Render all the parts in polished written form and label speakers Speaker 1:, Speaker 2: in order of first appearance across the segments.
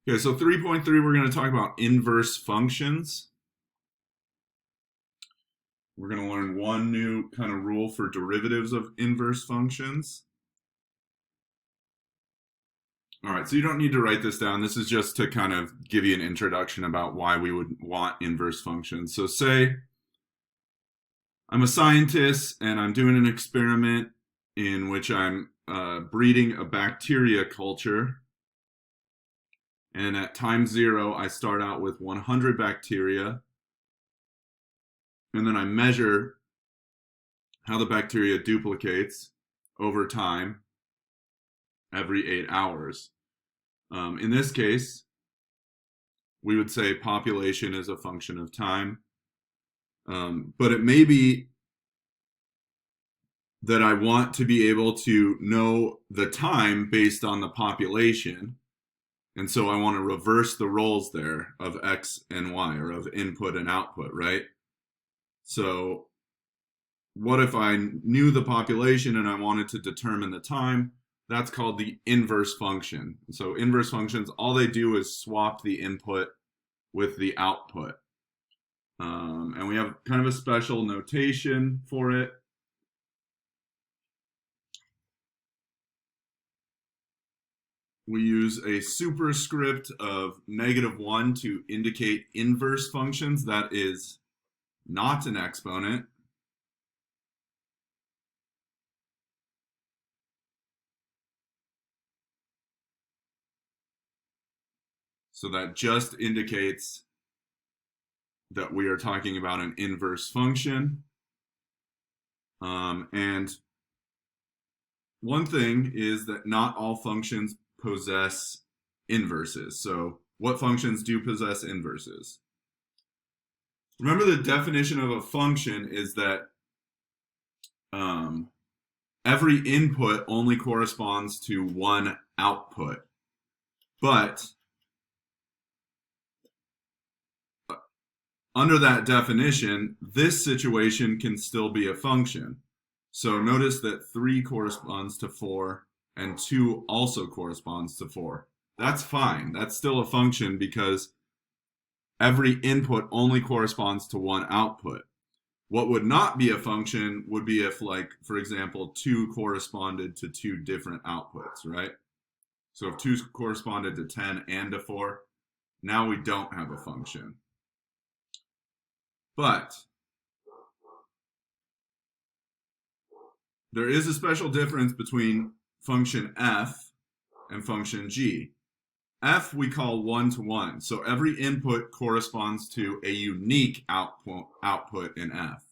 Speaker 1: Okay, so 3.3, we're going to talk about inverse functions. We're going to learn one new kind of rule for derivatives of inverse functions. All right, so you don't need to write this down. This is just to kind of give you an introduction about why we would want inverse functions. So say I'm a scientist and I'm doing an experiment in which I'm breeding a bacteria culture. And at time 0, I start out with 100 bacteria. And then I measure how the bacteria duplicates over time every 8 hours. In this case, we would say population is a function of time. But it may be that I want to be able to know the time based on the population. And so I want to reverse the roles there of X and Y, or of input and output, right? So what if I knew the population and I wanted to determine the time? That's called the inverse function. So inverse functions, all they do is swap the input with the output. And we have kind of a special notation for it. We use a superscript of -1 to indicate inverse functions. That is not an exponent. So that just indicates that we are talking about an inverse function. And one thing is that not all functions possess inverses. So what functions do possess inverses? Remember, the definition of a function is that every input only corresponds to one output. But under that definition, this situation can still be a function. So notice that 3 corresponds to 4 and 2 also corresponds to 4. That's fine. That's still a function because every input only corresponds to one output. What would not be a function would be if, like, for example, 2 corresponded to 2 different outputs, right? So if 2 corresponded to 10 and to 4, now we don't have a function. But there is a special difference between function f and function g. F we call one-to-one, so every input corresponds to a unique output in f.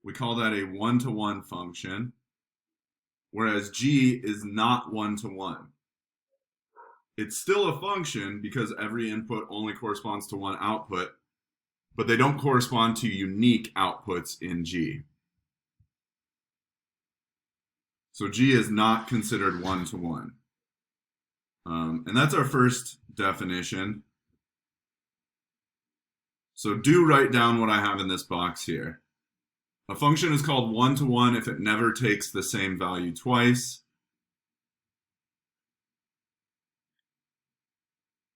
Speaker 1: We call that a one-to-one function, whereas g is not one-to-one. It's still a function because every input only corresponds to one output, but they don't correspond to unique outputs in G. So G is not considered one-to-one. And that's our first definition. So do write down what I have in this box here. A function is called one-to-one if it never takes the same value twice.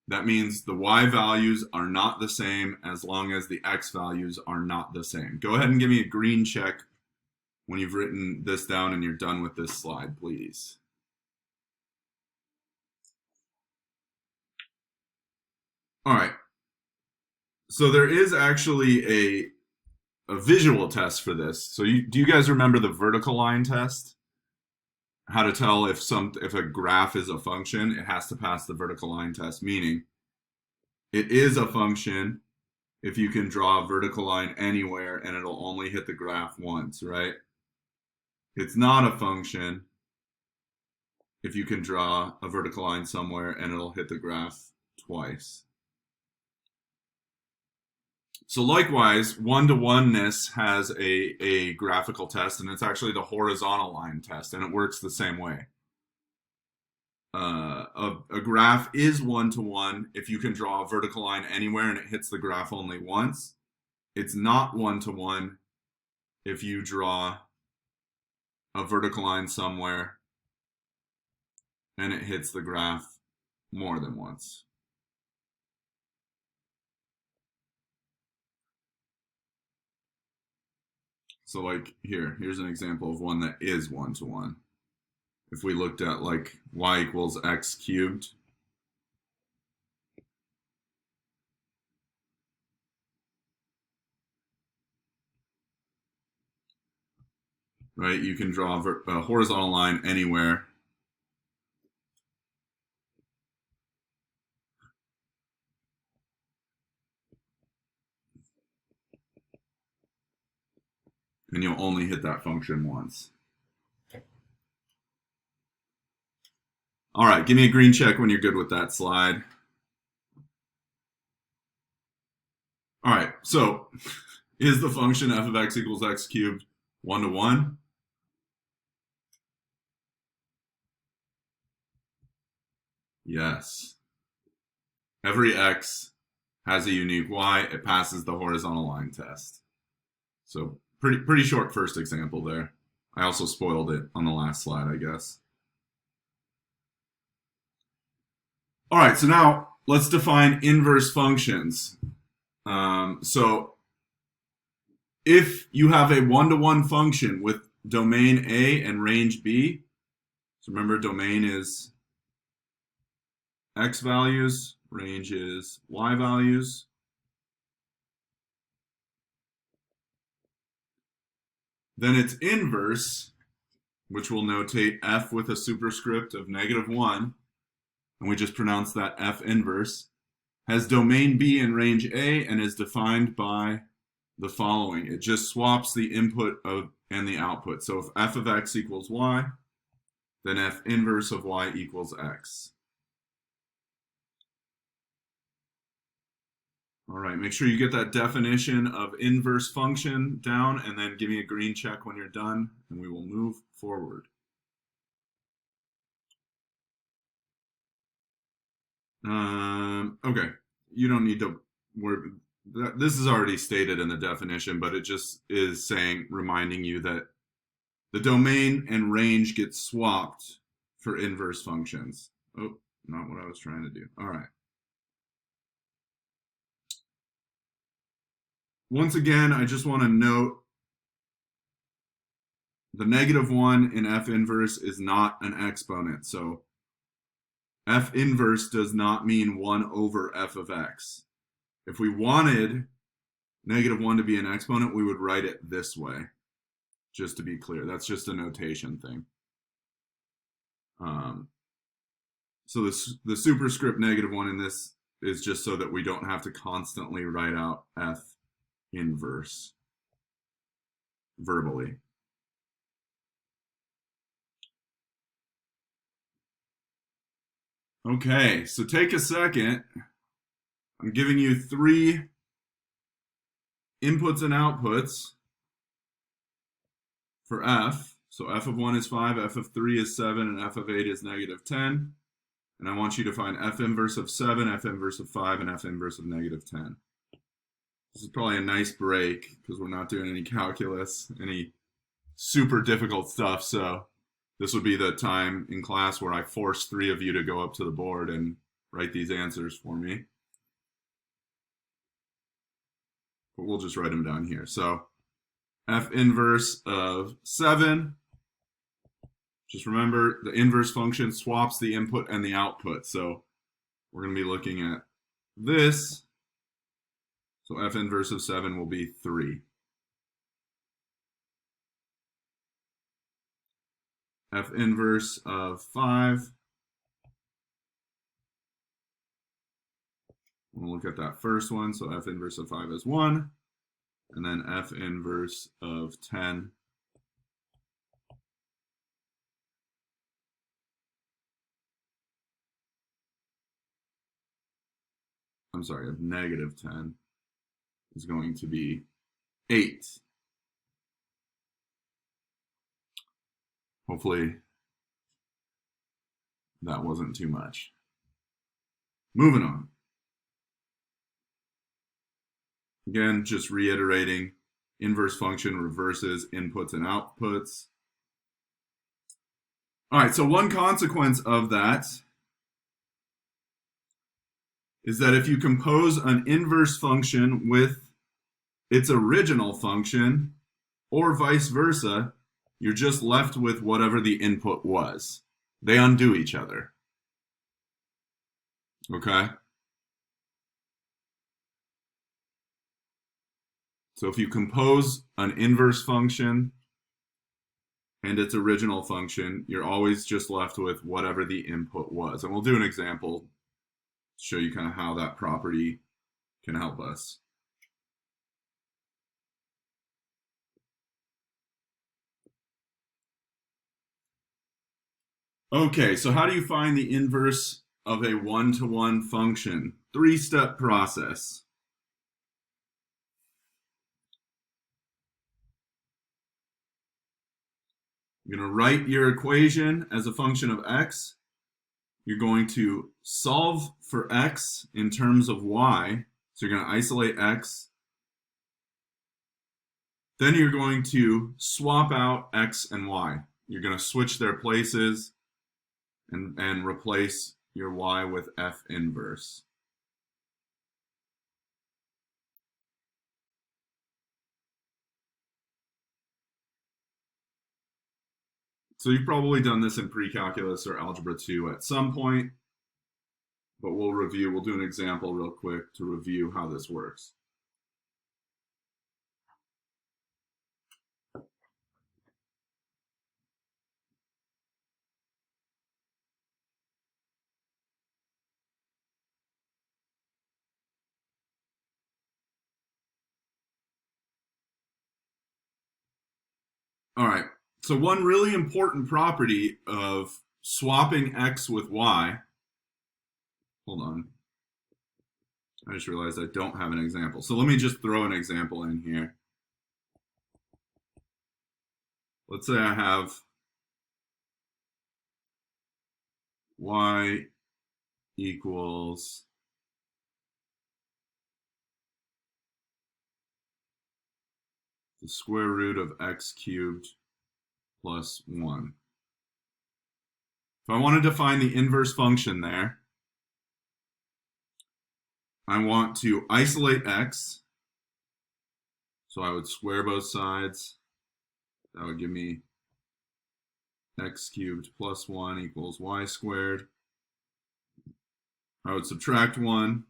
Speaker 1: That means the y values are not the same as long as the x values are not the same. Go ahead and give me a green check when you've written this down and you're done with this slide, please. All right. So there is actually a visual test for this. So do you guys remember the vertical line test? How to tell if a graph is a function, it has to pass the vertical line test, meaning it is a function if you can draw a vertical line anywhere and it'll only hit the graph once, right? It's not a function if you can draw a vertical line somewhere and it'll hit the graph twice. So likewise, one-to-oneness has a graphical test, and it's actually the horizontal line test, and it works the same way. A graph is one-to-one if you can draw a vertical line anywhere and it hits the graph only once. It's not one-to-one if you draw a vertical line somewhere and it hits the graph more than once. So like here's an example of one that is one-to-one. If we looked at like y equals x cubed, right? You can draw a horizontal line anywhere. And you'll only hit that function once. All right, give me a green check when you're good with that slide. All right, so is the function f of x equals x cubed one-to-one? Yes. Every x has a unique y. It passes the horizontal line test. So pretty short first example there. I also spoiled it on the last slide, I guess. All right, so now let's define inverse functions. So if you have a one-to-one function with domain A and range B, so remember domain is x values, range is y values. Then its inverse, which we'll notate f with a superscript of -1, and we just pronounce that f inverse, has domain B and range A and is defined by the following. It just swaps the input and the output. So if f of x equals y, then f inverse of y equals x. All right, make sure you get that definition of inverse function down and then give me a green check when you're done and we will move forward. Okay, you don't need to this is already stated in the definition, but it just is saying, reminding you that the domain and range get swapped for inverse functions. Oh, not what I was trying to do. All right. Once again, I just want to note the -1 in f inverse is not an exponent. So f inverse does not mean 1 over f of x. If we wanted -1 to be an exponent, we would write it this way, just to be clear. That's just a notation thing. So the superscript -1 in this is just so that we don't have to constantly write out f inverse verbally. Okay, so take a second. I'm giving you 3 inputs and outputs for f. So f of 1 is 5, f of 3 is 7, and f of 8 is -10. And I want you to find f inverse of 7, f inverse of 5, and f inverse of -10. This is probably a nice break because we're not doing any calculus, any super difficult stuff. So this would be the time in class where I force 3 of you to go up to the board and write these answers for me. But we'll just write them down here. So f inverse of 7. Just remember, the inverse function swaps the input and the output. So we're going to be looking at this. So f inverse of 7 will be 3. F inverse of 5. We'll look at that first one. So f inverse of 5 is 1. And then f inverse of 10. I'm sorry, of -10 is going to be 8. Hopefully that wasn't too much. Moving on. Again, just reiterating, inverse function reverses inputs and outputs. All right, so one consequence of that is that if you compose an inverse function with its original function, or vice versa, you're just left with whatever the input was. They undo each other. Okay? So if you compose an inverse function and its original function, you're always just left with whatever the input was. And we'll do an example to show you kind of how that property can help us. Okay, so how do you find the inverse of a one-to-one function? Three-step process. You're going to write your equation as a function of x. You're going to solve for x in terms of y. So you're going to isolate x. Then you're going to swap out x and y. You're going to switch their places and replace your y with f inverse. So you've probably done this in pre-calculus or algebra 2 at some point, but we'll do an example real quick to review how this works. All right, so one really important property of swapping x with y, hold on, I just realized I don't have an example. So let me just throw an example in here. Let's say I have y equals the square root of x cubed plus 1. If I wanted to find the inverse function there, I want to isolate x. So I would square both sides. That would give me x cubed plus 1 equals y squared. I would subtract 1.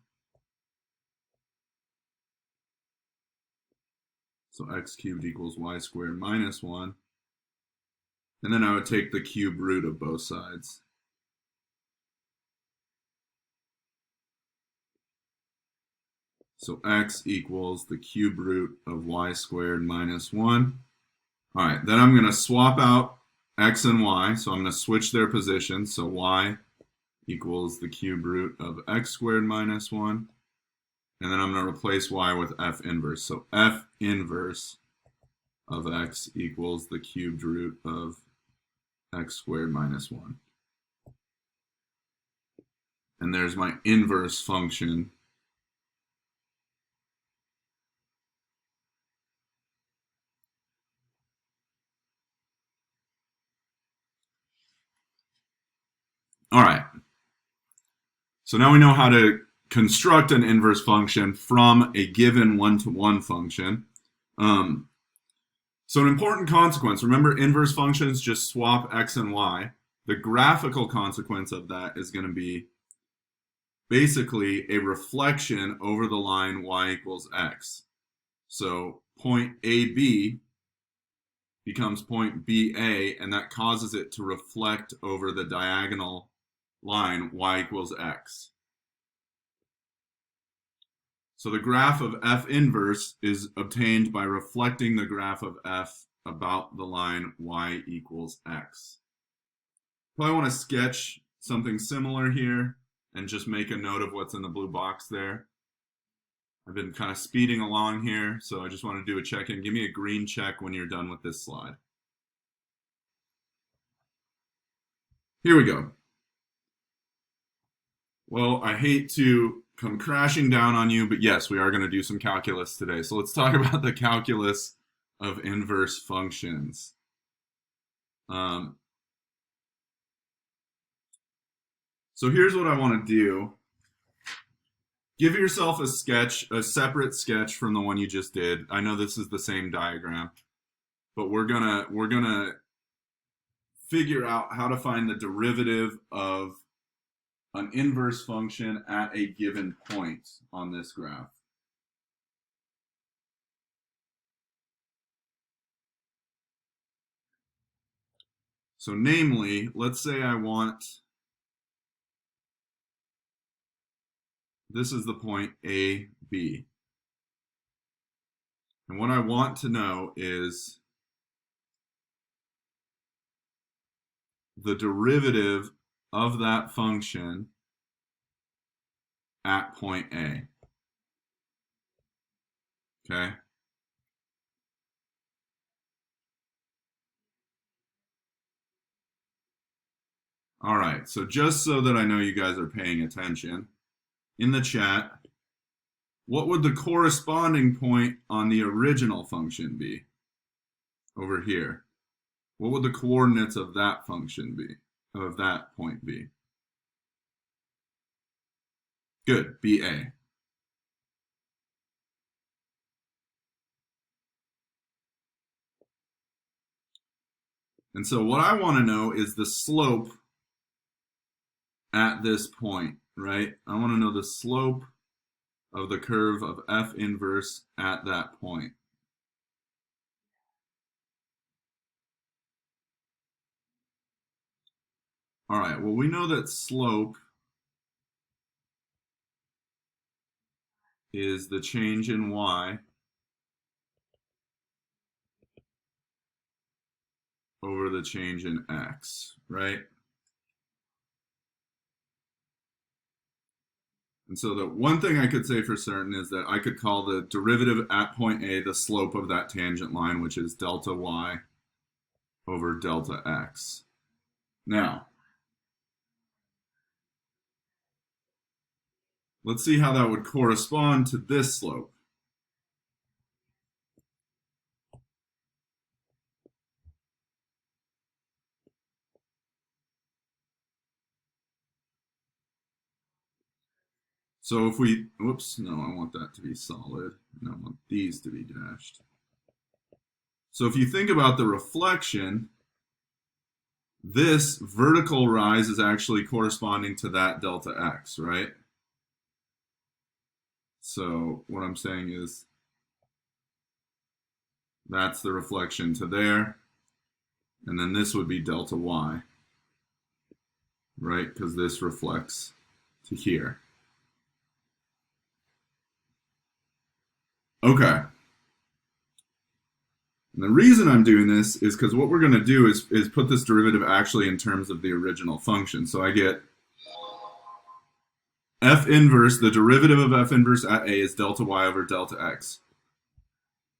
Speaker 1: So x cubed equals y squared minus 1. And then I would take the cube root of both sides. So x equals the cube root of y squared minus 1. All right, then I'm going to swap out x and y. So I'm going to switch their positions. So y equals the cube root of x squared minus 1. And then I'm going to replace y with f inverse. So f inverse of x equals the cubed root of x squared minus 1. And there's my inverse function. All right. So now we know how to construct an inverse function from a given one-to-one function. So an important consequence, remember inverse functions just swap x and y. The graphical consequence of that is going to be basically a reflection over the line y equals x. So point AB becomes point BA, and that causes it to reflect over the diagonal line y equals x. So the graph of f inverse is obtained by reflecting the graph of f about the line y equals x. Probably want to sketch something similar here and just make a note of what's in the blue box there. I've been kind of speeding along here, so I just want to do a check-in. Give me a green check when you're done with this slide. Here we go. Well, I hate to come crashing down on you, but yes, we are going to do some calculus today. So let's talk about the calculus of inverse functions. So here's what I want to do. Give yourself a sketch, a separate sketch from the one you just did. I know this is the same diagram. but we're gonna figure out how to find the derivative of an inverse function at a given point on this graph. So namely, let's say I want, this is the point A, B. And what I want to know is the derivative of that function at point A. Okay? All right, so just so that I know you guys are paying attention, in the chat, what would the corresponding point on the original function be? Over here. What would the coordinates of that function be, of that point be? Good, BA. And so what I want to know is the slope at this point, right? I want to know the slope of the curve of F inverse at that point. All right, well, we know that slope is the change in y over the change in x, right? And so the one thing I could say for certain is that I could call the derivative at point A the slope of that tangent line, which is delta y over delta x. Now, let's see how that would correspond to this slope. So if we, whoops, no, I want that to be solid, and I want these to be dashed. So if you think about the reflection, this vertical rise is actually corresponding to that delta x, right? So what I'm saying is that's the reflection to there, and then this would be delta y, right? Because this reflects to here. Okay. And the reason I'm doing this is because what we're going to do is put this derivative actually in terms of the original function. So I get f inverse, the derivative of f inverse at A is delta y over delta x.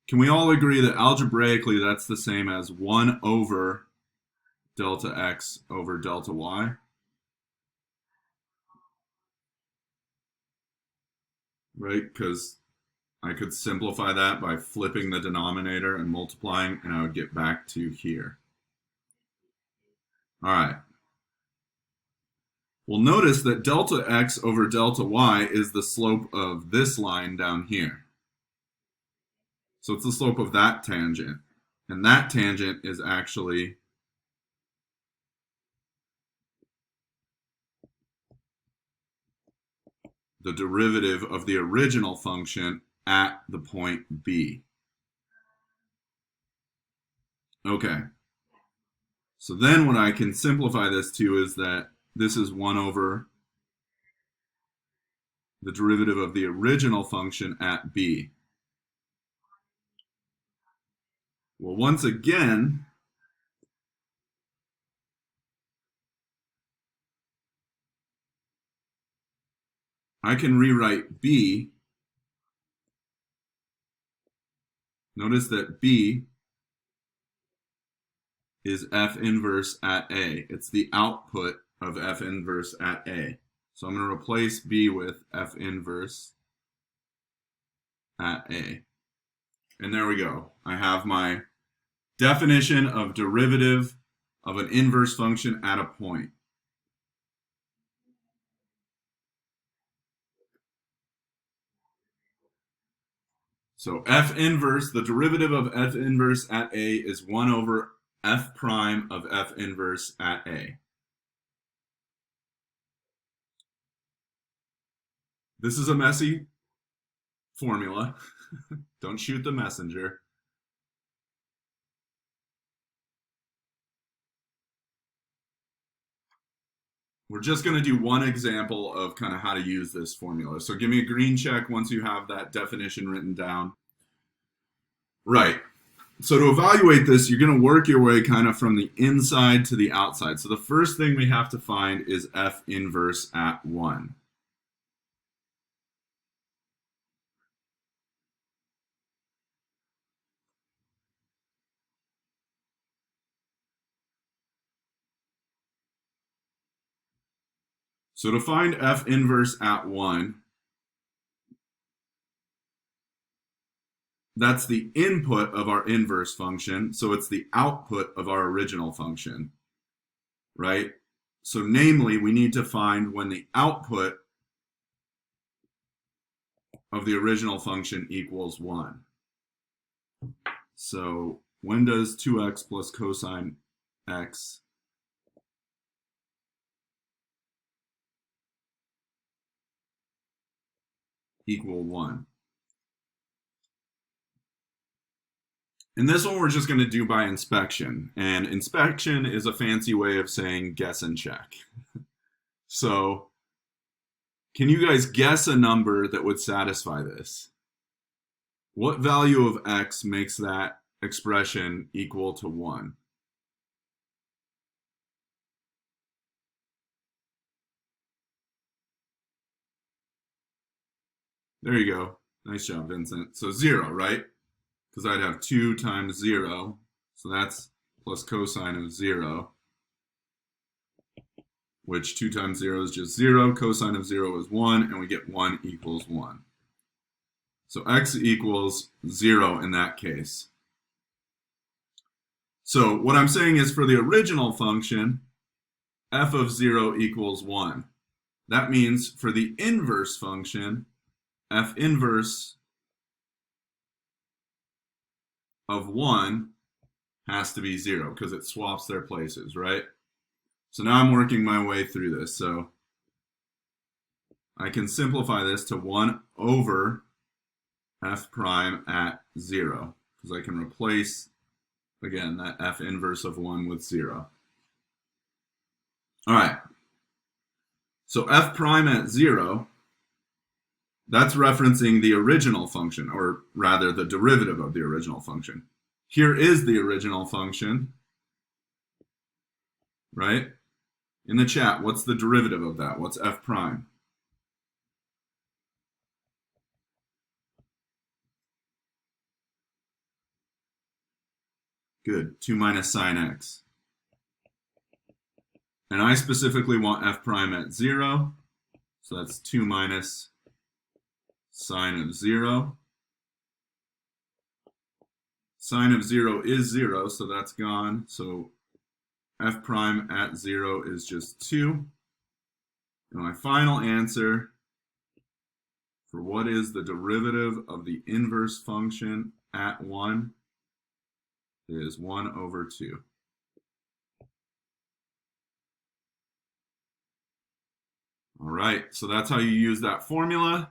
Speaker 1: Can we all agree that algebraically that's the same as 1 over delta x over delta y? Right? Because I could simplify that by flipping the denominator and multiplying, and I would get back to here. All right. Well, notice that delta x over delta y is the slope of this line down here. So it's the slope of that tangent. And that tangent is actually the derivative of the original function at the point B. Okay. So then what I can simplify this to is that this is 1 over the derivative of the original function at B. Well, once again, I can rewrite B. Notice that B is F inverse at A. It's the output of F inverse at A. So I'm going to replace B with F inverse at A. And there we go. I have my definition of derivative of an inverse function at a point. So f inverse, the derivative of f inverse at A is 1 over f prime of f inverse at A. This is a messy formula. Don't shoot the messenger. We're just going to do one example of kind of how to use this formula. So give me a green check once you have that definition written down. Right. So to evaluate this, you're going to work your way kind of from the inside to the outside. So the first thing we have to find is f inverse at 1. So to find f inverse at 1, that's the input of our inverse function, so it's the output of our original function, right? So namely, we need to find when the output of the original function equals 1. So when does 2x plus cosine x equal 1? And this one we're just going to do by inspection. And inspection is a fancy way of saying guess and check. So can you guys guess a number that would satisfy this? What value of x makes that expression equal to 1? There you go. Nice job, Vincent. So 0, right? Because I'd have 2 times 0. So that's plus cosine of 0, which 2 times 0 is just 0. Cosine of 0 is 1, and we get 1 equals 1. So x equals 0 in that case. So what I'm saying is for the original function, f of 0 equals 1. That means for the inverse function, f inverse of 1 has to be 0 because it swaps their places, right? So now I'm working my way through this. So I can simplify this to 1 over f prime at 0 because I can replace, again, that f inverse of 1 with 0. All right. So f prime at 0, that's referencing the original function, or rather the derivative of the original function. Here is the original function, right? In the chat, what's the derivative of that? What's f prime? Good, 2 minus sine x. And I specifically want f prime at 0, so that's 2 minus sine of 0. Sine of 0 is 0, so that's gone. So f prime at 0 is just 2. And my final answer for what is the derivative of the inverse function at 1 is 1 over 2. All right, so that's how you use that formula.